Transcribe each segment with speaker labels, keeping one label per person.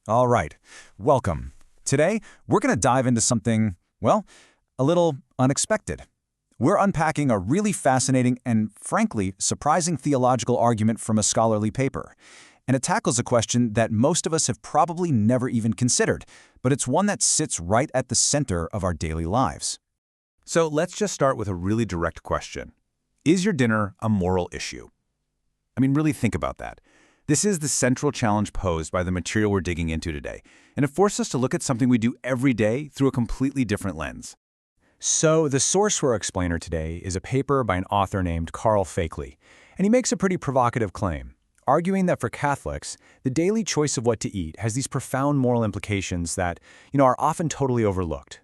Speaker 1: All right, welcome. Today, we're going to dive into something, well, a little unexpected. We're unpacking a really fascinating and, frankly, surprising theological argument from a scholarly paper. And it tackles a question that most of us have probably never even considered, but it's one that sits right at the center of our daily lives.
Speaker 2: So let's just start with a really direct question. Is your dinner a moral issue? I mean, really think about that. This is the central challenge posed by the material we're digging into today, and it forces us to look at something we do every day through a completely different lens.
Speaker 3: So the source for our explainer today is a paper by an author named Carl Fakely, and he makes a pretty provocative claim, arguing that for Catholics, the daily choice of what to eat has these profound moral implications that, are often totally overlooked.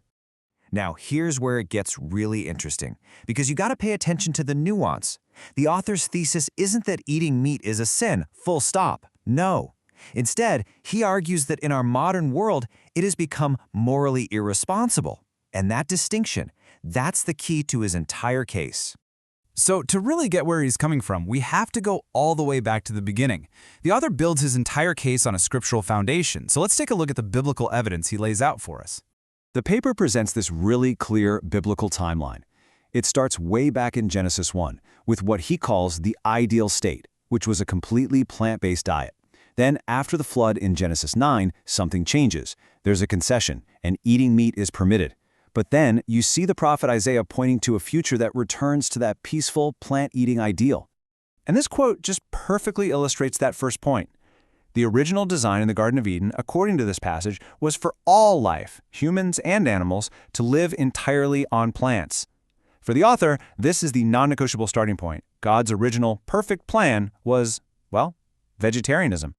Speaker 4: Now, here's where it gets really interesting, because you got to pay attention to the nuance. The author's thesis isn't that eating meat is a sin, full stop. No. Instead, he argues that in our modern world, it has become morally irresponsible. And that distinction, that's the key to his entire case.
Speaker 5: So to really get where he's coming from, we have to go all the way back to the beginning. The author builds his entire case on a scriptural foundation, so let's take a look at the biblical evidence he lays out for us.
Speaker 1: The paper presents this really clear biblical timeline. It starts way back in Genesis 1 with what he calls the ideal state, which was a completely plant-based diet. Then, after the flood in Genesis 9, something changes. There's a concession, and eating meat is permitted. But then, you see the prophet Isaiah pointing to a future that returns to that peaceful, plant-eating ideal.
Speaker 3: And this quote just perfectly illustrates that first point. The original design in the Garden of Eden, according to this passage, was for all life, humans and animals, to live entirely on plants. For the author, this is the non-negotiable starting point. God's original, perfect plan was, well, vegetarianism.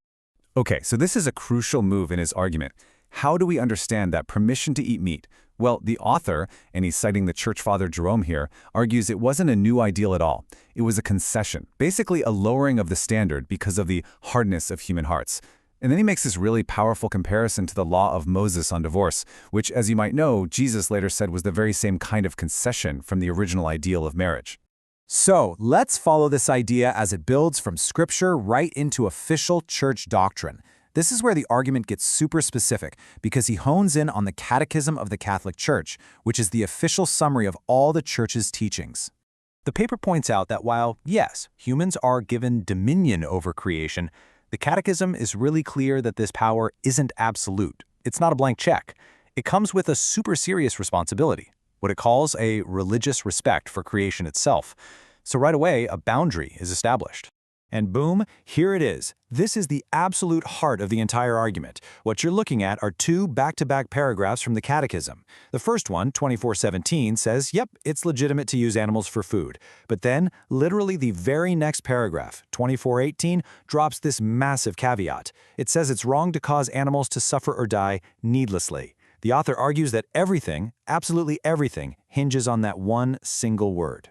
Speaker 2: Okay, so this is a crucial move in his argument. How do we understand that permission to eat meat? Well, the author, and he's citing the church father Jerome here, argues it wasn't a new ideal at all. It was a concession, basically a lowering of the standard because of the hardness of human hearts. And then he makes this really powerful comparison to the law of Moses on divorce, which, as you might know, Jesus later said was the very same kind of concession from the original ideal of marriage.
Speaker 5: So let's follow this idea as it builds from Scripture right into official church doctrine. This is where the argument gets super specific because he hones in on the Catechism of the Catholic Church, which is the official summary of all the Church's teachings. The paper points out that while, yes, humans are given dominion over creation, the Catechism is really clear that this power isn't absolute. It's not a blank check. It comes with a super serious responsibility, what it calls a religious respect for creation itself. So right away, a boundary is established. And boom, here it is. This is the absolute heart of the entire argument. What you're looking at are two back-to-back paragraphs from the Catechism. The first one, 2417, says, yep, it's legitimate to use animals for food. But then, literally the very next paragraph, 2418, drops this massive caveat. It says it's wrong to cause animals to suffer or die needlessly. The author argues that everything, absolutely everything, hinges on that one single word.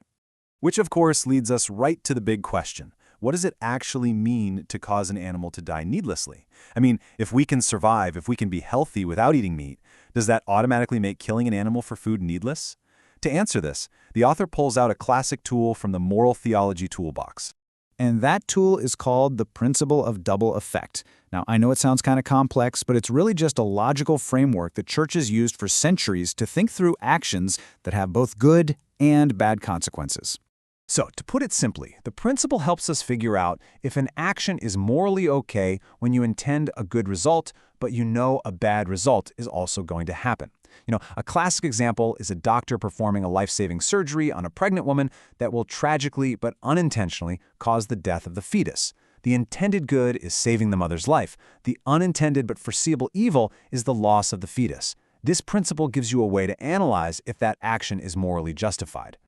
Speaker 2: Which, of course, leads us right to the big question. What does it actually mean to cause an animal to die needlessly? I mean, if we can survive, if we can be healthy without eating meat, does that automatically make killing an animal for food needless? To answer this, the author pulls out a classic tool from the moral theology toolbox.
Speaker 1: And that tool is called the principle of double effect. Now, I know it sounds kind of complex, but it's really just a logical framework that churches used for centuries to think through actions that have both good and bad consequences.
Speaker 3: So, to put it simply, the principle helps us figure out if an action is morally okay when you intend a good result, but you know a bad result is also going to happen. A classic example is a doctor performing a life-saving surgery on a pregnant woman that will tragically but unintentionally cause the death of the fetus. The intended good is saving the mother's life. The unintended but foreseeable evil is the loss of the fetus. This principle gives you a way to analyze if that action is morally justified.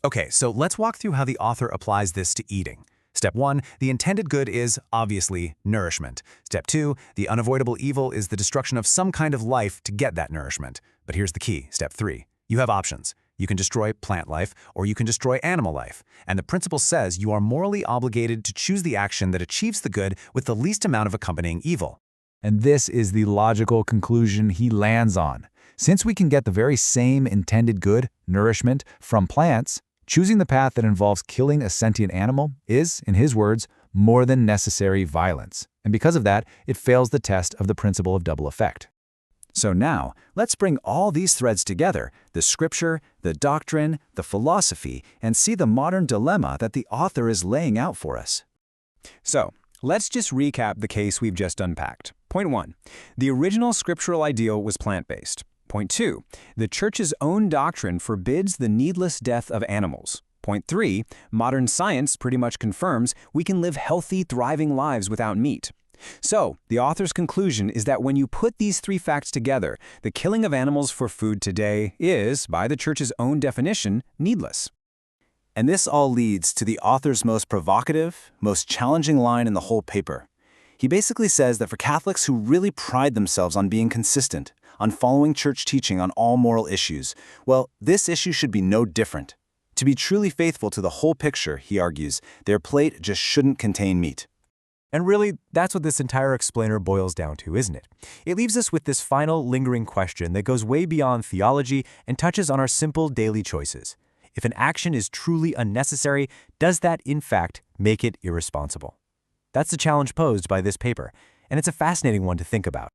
Speaker 5: Okay, so let's walk through how the author applies this to eating. Step 1, the intended good is, obviously, nourishment. Step 2, the unavoidable evil is the destruction of some kind of life to get that nourishment. But here's the key, Step 3. You have options. You can destroy plant life, or you can destroy animal life. And the principle says you are morally obligated to choose the action that achieves the good with the least amount of accompanying evil.
Speaker 1: And this is the logical conclusion he lands on. Since we can get the very same intended good, nourishment, from plants, choosing the path that involves killing a sentient animal is, in his words,
Speaker 5: more than necessary violence. And because of that, it fails the test of the principle of double effect.
Speaker 1: So now, let's bring all these threads together, the scripture, the doctrine, the philosophy, and see the modern dilemma that the author is laying out for us.
Speaker 3: So, let's just recap the case we've just unpacked. Point 1. The original scriptural ideal was plant-based. Point 2. The Church's own doctrine forbids the needless death of animals. Point 3. Modern science pretty much confirms we can live healthy, thriving lives without meat. So, the author's conclusion is that when you put these three facts together, the killing of animals for food today is, by the Church's own definition, needless.
Speaker 1: And this all leads to the author's most provocative, most challenging line in the whole paper. He basically says that for Catholics who really pride themselves on being consistent, on following church teaching on all moral issues, well, this issue should be no different. To be truly faithful to the whole picture, he argues, their plate just shouldn't contain meat.
Speaker 5: And really, that's what this entire explainer boils down to, isn't it? It leaves us with this final lingering question that goes way beyond theology and touches on our simple daily choices. If an action is truly unnecessary, does that, in fact, make it irresponsible? That's the challenge posed by this paper, and it's a fascinating one to think about.